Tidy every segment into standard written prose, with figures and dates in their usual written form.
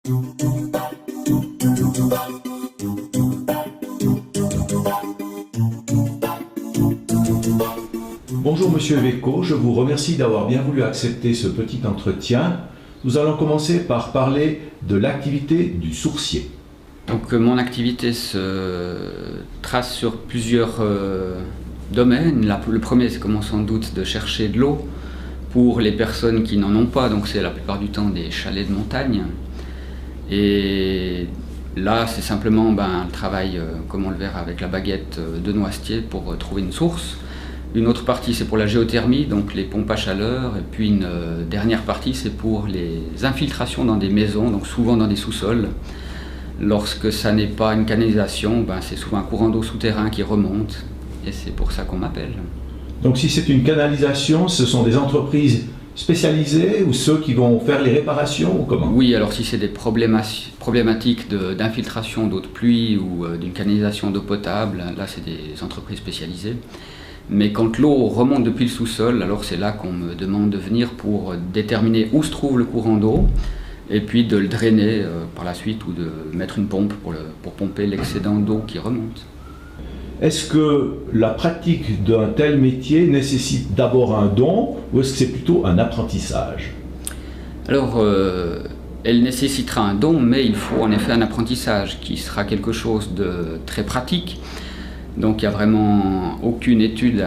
Bonjour Monsieur Véco, je vous remercie d'avoir bien voulu accepter ce petit entretien. Nous allons commencer par parler de l'activité du sourcier. Donc mon activité se trace sur plusieurs domaines. Le premier, c'est comment sans doute de chercher de l'eau pour les personnes qui n'en ont pas, donc c'est la plupart du temps des chalets de montagne. Et là, c'est simplement le travail, comme on le verra, avec la baguette de noisetier pour trouver une source. Une autre partie, c'est pour la géothermie, donc les pompes à chaleur. Et puis une dernière partie, c'est pour les infiltrations dans des maisons, donc souvent dans des sous-sols. Lorsque ça n'est pas une canalisation, c'est souvent un courant d'eau souterrain qui remonte. Et c'est pour ça qu'on m'appelle. Donc si c'est une canalisation, ce sont des entreprises spécialisées ou ceux qui vont faire les réparations ou comment? Oui, alors si c'est des problématiques d'infiltration d'eau de pluie ou d'une canalisation d'eau potable, là c'est des entreprises spécialisées. Mais quand l'eau remonte depuis le sous-sol, alors c'est là qu'on me demande de venir pour déterminer où se trouve le courant d'eau et puis de le drainer par la suite ou de mettre une pompe pour pomper l'excédent d'eau qui remonte. Est-ce que la pratique d'un tel métier nécessite d'abord un don ou est-ce que c'est plutôt un apprentissage? Alors, elle nécessitera un don, mais il faut en effet un apprentissage qui sera quelque chose de très pratique. Donc il n'y a vraiment aucune étude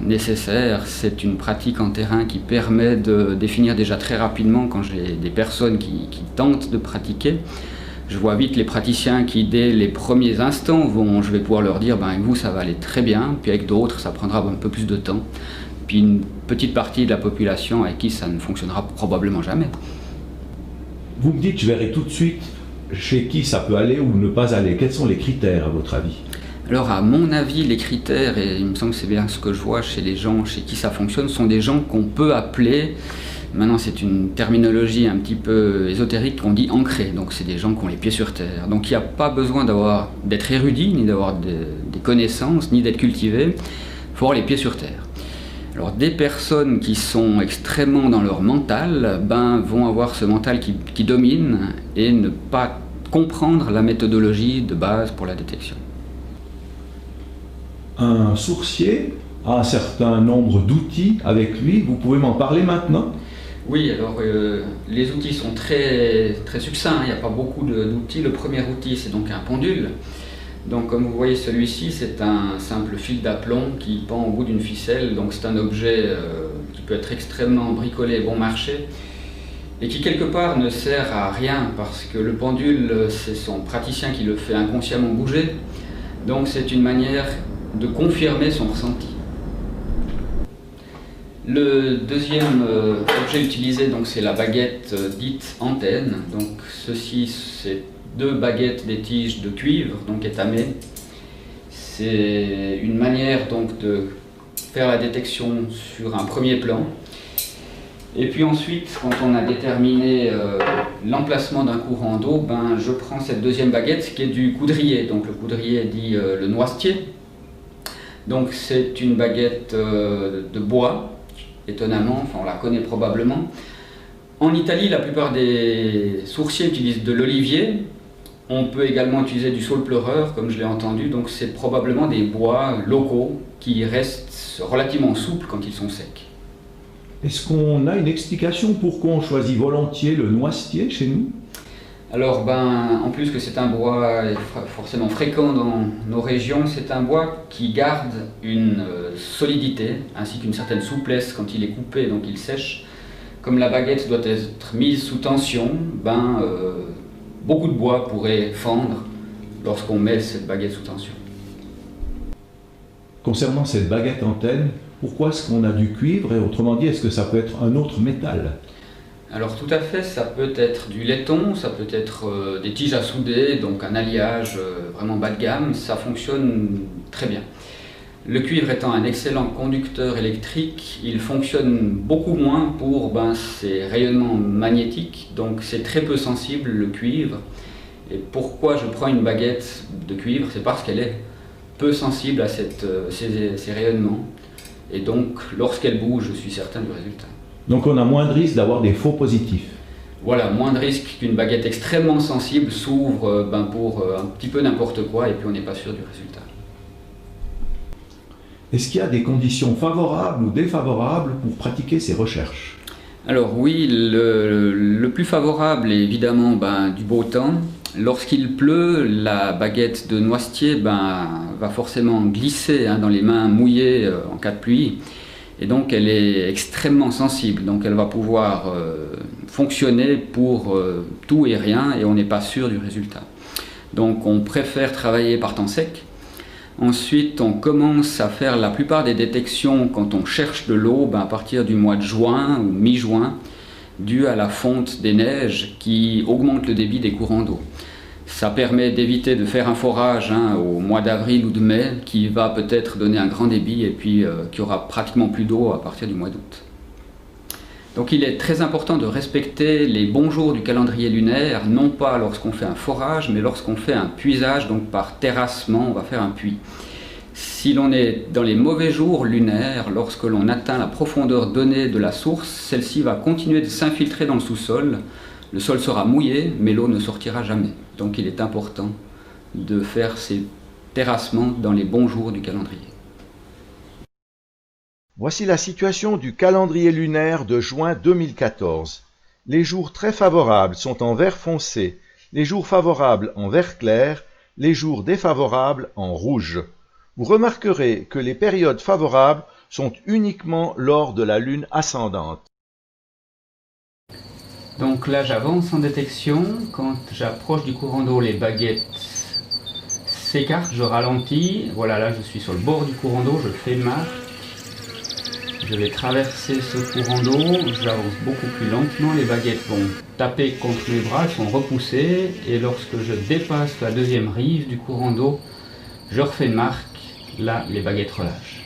nécessaire, c'est une pratique en terrain qui permet de définir déjà très rapidement quand j'ai des personnes qui tentent de pratiquer. Je vois vite les praticiens qui dès les premiers instants je vais pouvoir leur dire avec vous ça va aller très bien, puis avec d'autres ça prendra un peu plus de temps. Puis une petite partie de la population avec qui ça ne fonctionnera probablement jamais. Vous me dites je verrai tout de suite chez qui ça peut aller ou ne pas aller. Quels sont les critères à votre avis? Alors à mon avis, les critères, et il me semble que c'est bien ce que je vois chez les gens chez qui ça fonctionne, sont des gens qu'on peut appeler, maintenant c'est une terminologie un petit peu ésotérique qu'on dit ancrés, donc c'est des gens qui ont les pieds sur terre. Donc il n'y a pas besoin d'être érudit, ni d'avoir des connaissances, ni d'être cultivé, il faut avoir les pieds sur terre. Alors des personnes qui sont extrêmement dans leur mental, vont avoir ce mental qui domine et ne pas comprendre la méthodologie de base pour la détection. Un sourcier a un certain nombre d'outils avec lui. Vous pouvez m'en parler maintenant? Oui, alors les outils sont très, très succincts, il n'y a pas beaucoup d'outils. Le premier outil, c'est donc un pendule. Donc comme vous voyez, celui-ci, c'est un simple fil d'aplomb qui pend au bout d'une ficelle. Donc c'est un objet qui peut être extrêmement bricolé bon marché et qui quelque part ne sert à rien parce que le pendule, c'est son praticien qui le fait inconsciemment bouger. Donc c'est une manière de confirmer son ressenti. Le deuxième objet utilisé, c'est la baguette dite antenne. Donc ceci, c'est deux baguettes des tiges de cuivre, donc étamées. C'est une manière de faire la détection sur un premier plan. Et puis ensuite, quand on a déterminé l'emplacement d'un courant d'eau, je prends cette deuxième baguette qui est du coudrier. Donc le coudrier dit le noisetier. Donc c'est une baguette de bois, étonnamment, on la connaît probablement. En Italie, la plupart des sourciers utilisent de l'olivier. On peut également utiliser du saule pleureur, comme je l'ai entendu. Donc c'est probablement des bois locaux qui restent relativement souples quand ils sont secs. Est-ce qu'on a une explication pourquoi on choisit volontiers le noisetier chez nous? Alors, en plus que c'est un bois forcément fréquent dans nos régions, c'est un bois qui garde une solidité ainsi qu'une certaine souplesse quand il est coupé, donc il sèche. Comme la baguette doit être mise sous tension, beaucoup de bois pourrait fendre lorsqu'on met cette baguette sous tension. Concernant cette baguette antenne, pourquoi est-ce qu'on a du cuivre et autrement dit, est-ce que ça peut être un autre métal? Alors tout à fait, ça peut être du laiton, ça peut être des tiges à souder, donc un alliage vraiment bas de gamme, ça fonctionne très bien. Le cuivre étant un excellent conducteur électrique, il fonctionne beaucoup moins pour ses rayonnements magnétiques, donc c'est très peu sensible le cuivre. Et pourquoi je prends une baguette de cuivre? C'est parce qu'elle est peu sensible à ces rayonnements, et donc lorsqu'elle bouge, je suis certain du résultat. Donc on a moins de risque d'avoir des faux positifs. Voilà, moins de risque qu'une baguette extrêmement sensible s'ouvre pour un petit peu n'importe quoi et puis on n'est pas sûr du résultat. Est-ce qu'il y a des conditions favorables ou défavorables pour pratiquer ces recherches? Alors oui, le plus favorable est évidemment du beau temps. Lorsqu'il pleut, la baguette de noisetier va forcément glisser dans les mains mouillées en cas de pluie. Et donc elle est extrêmement sensible, donc elle va pouvoir fonctionner pour tout et rien et on n'est pas sûr du résultat. Donc on préfère travailler par temps sec. Ensuite on commence à faire la plupart des détections quand on cherche de l'eau à partir du mois de juin ou mi-juin, dû à la fonte des neiges qui augmente le débit des courants d'eau. Ça permet d'éviter de faire un forage au mois d'avril ou de mai qui va peut-être donner un grand débit et puis qui aura pratiquement plus d'eau à partir du mois d'août. Donc il est très important de respecter les bons jours du calendrier lunaire, non pas lorsqu'on fait un forage, mais lorsqu'on fait un puisage, donc par terrassement, on va faire un puits. Si l'on est dans les mauvais jours lunaires, lorsque l'on atteint la profondeur donnée de la source, celle-ci va continuer de s'infiltrer dans le sous-sol. Le sol sera mouillé, mais l'eau ne sortira jamais. Donc il est important de faire ces terrassements dans les bons jours du calendrier. Voici la situation du calendrier lunaire de juin 2014. Les jours très favorables sont en vert foncé, les jours favorables en vert clair, les jours défavorables en rouge. Vous remarquerez que les périodes favorables sont uniquement lors de la lune ascendante. Donc là j'avance en détection, quand j'approche du courant d'eau, les baguettes s'écartent, je ralentis, voilà, là je suis sur le bord du courant d'eau, je fais une marche. Je vais traverser ce courant d'eau, j'avance beaucoup plus lentement, les baguettes vont taper contre mes bras, elles sont repoussées, et lorsque je dépasse la deuxième rive du courant d'eau, je refais une marque, là les baguettes relâchent.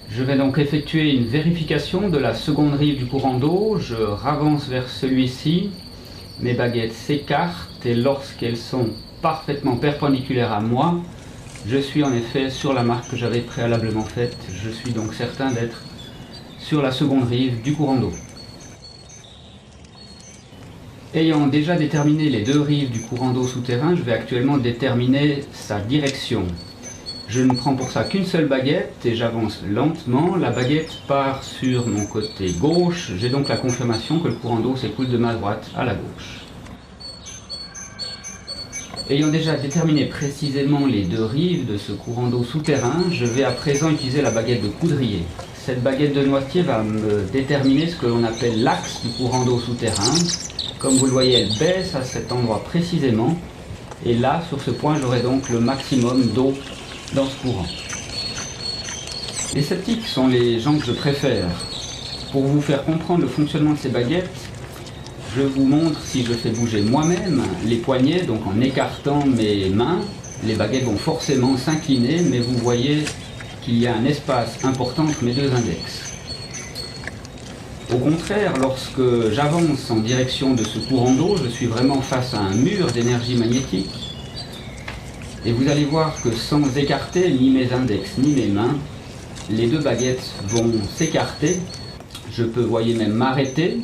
Je vais donc effectuer une vérification de la seconde rive du courant d'eau, je ravance vers celui-ci, mes baguettes s'écartent et lorsqu'elles sont parfaitement perpendiculaires à moi, je suis en effet sur la marque que j'avais préalablement faite, je suis donc certain d'être sur la seconde rive du courant d'eau. Ayant déjà déterminé les deux rives du courant d'eau souterrain, je vais actuellement déterminer sa direction. Je ne prends pour ça qu'une seule baguette et j'avance lentement. La baguette part sur mon côté gauche. J'ai donc la confirmation que le courant d'eau s'écoule de ma droite à la gauche. Ayant déjà déterminé précisément les deux rives de ce courant d'eau souterrain, je vais à présent utiliser la baguette de coudrier. Cette baguette de noisetier va me déterminer ce que l'on appelle l'axe du courant d'eau souterrain. Comme vous le voyez, elle baisse à cet endroit précisément. Et là, sur ce point, j'aurai donc le maximum d'eau dans ce courant. Les sceptiques sont les gens que je préfère. Pour vous faire comprendre le fonctionnement de ces baguettes, je vous montre, si je fais bouger moi-même les poignets, donc en écartant mes mains, les baguettes vont forcément s'incliner, mais vous voyez qu'il y a un espace important entre mes deux index. Au contraire, lorsque j'avance en direction de ce courant d'eau, je suis vraiment face à un mur d'énergie magnétique. Et vous allez voir que sans écarter ni mes index ni mes mains, les deux baguettes vont s'écarter. Je peux, voyez, même m'arrêter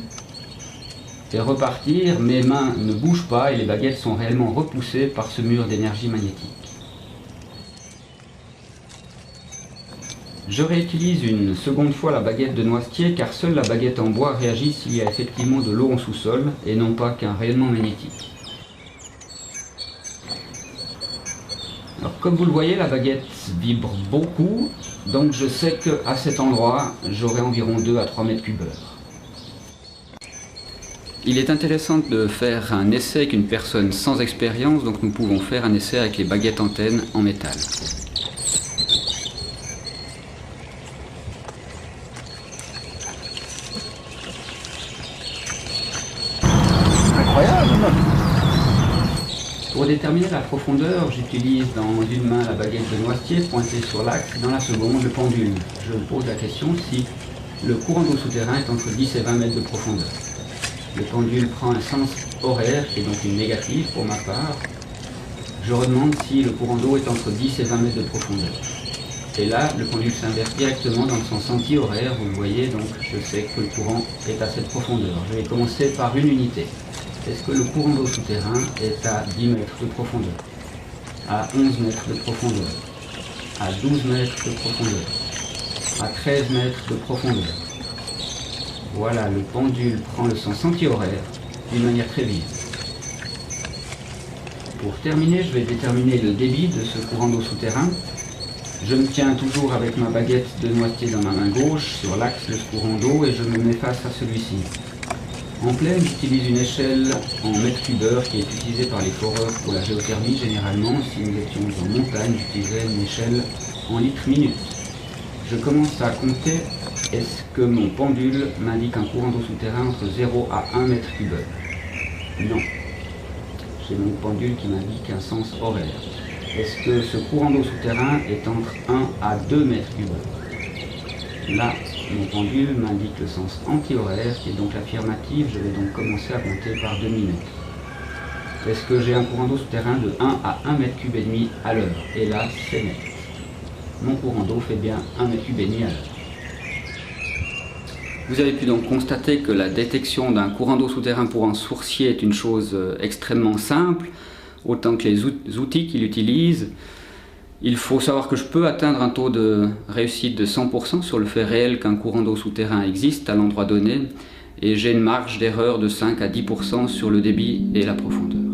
et repartir. Mes mains ne bougent pas et les baguettes sont réellement repoussées par ce mur d'énergie magnétique. Je réutilise une seconde fois la baguette de noisetier car seule la baguette en bois réagit s'il y a effectivement de l'eau en sous-sol et non pas qu'un rayonnement magnétique. Alors, comme vous le voyez, la baguette vibre beaucoup, donc je sais qu'à cet endroit, j'aurai environ 2 à 3 mètres cubes heure. Il est intéressant de faire un essai avec une personne sans expérience, donc nous pouvons faire un essai avec les baguettes antennes en métal. Incroyable! Pour déterminer la profondeur, j'utilise dans une main la baguette de noisetier pointée sur l'axe, dans la seconde le pendule. Je me pose la question si le courant d'eau souterrain est entre 10 et 20 mètres de profondeur. Le pendule prend un sens horaire qui est donc une négative pour ma part. Je redemande si le courant d'eau est entre 10 et 20 mètres de profondeur. Et là, le pendule s'inverse directement dans le sens anti-horaire, vous le voyez, donc je sais que le courant est à cette profondeur. Je vais commencer par une unité. Est-ce que le courant d'eau souterrain est à 10 mètres de profondeur, à 11 mètres de profondeur, à 12 mètres de profondeur, à 13 mètres de profondeur? Voilà, le pendule prend le sens anti-horaire d'une manière très vive. Pour terminer, je vais déterminer le débit de ce courant d'eau souterrain. Je me tiens toujours avec ma baguette de noisetier dans ma main gauche sur l'axe de ce courant d'eau et je me mets face à celui-ci. En plaine, j'utilise une échelle en mètres cubeurs qui est utilisée par les foreurs pour la géothermie généralement. Si nous étions en montagne, j'utiliserais une échelle en litres minutes. Je commence à compter. Est-ce que mon pendule m'indique un courant d'eau souterrain entre 0 à 1 mètre cubeur? Non. J'ai mon pendule qui m'indique un sens horaire. Est-ce que ce courant d'eau souterrain est entre 1 à 2 mètres cubeurs? Là, mon pendule m'indique le sens anti-horaire, qui est donc l'affirmative. Je vais donc commencer à compter par demi-mètre. Est-ce que j'ai un courant d'eau souterrain de 1 à 1 mètre cube et demi à l'heure? Et là, c'est net. Mon courant d'eau fait bien 1 mètre cube et demi à l'heure. Vous avez pu donc constater que la détection d'un courant d'eau souterrain pour un sourcier est une chose extrêmement simple, autant que les outils qu'il utilise. Il faut savoir que je peux atteindre un taux de réussite de 100% sur le fait réel qu'un courant d'eau souterrain existe à l'endroit donné, et j'ai une marge d'erreur de 5 à 10% sur le débit et la profondeur.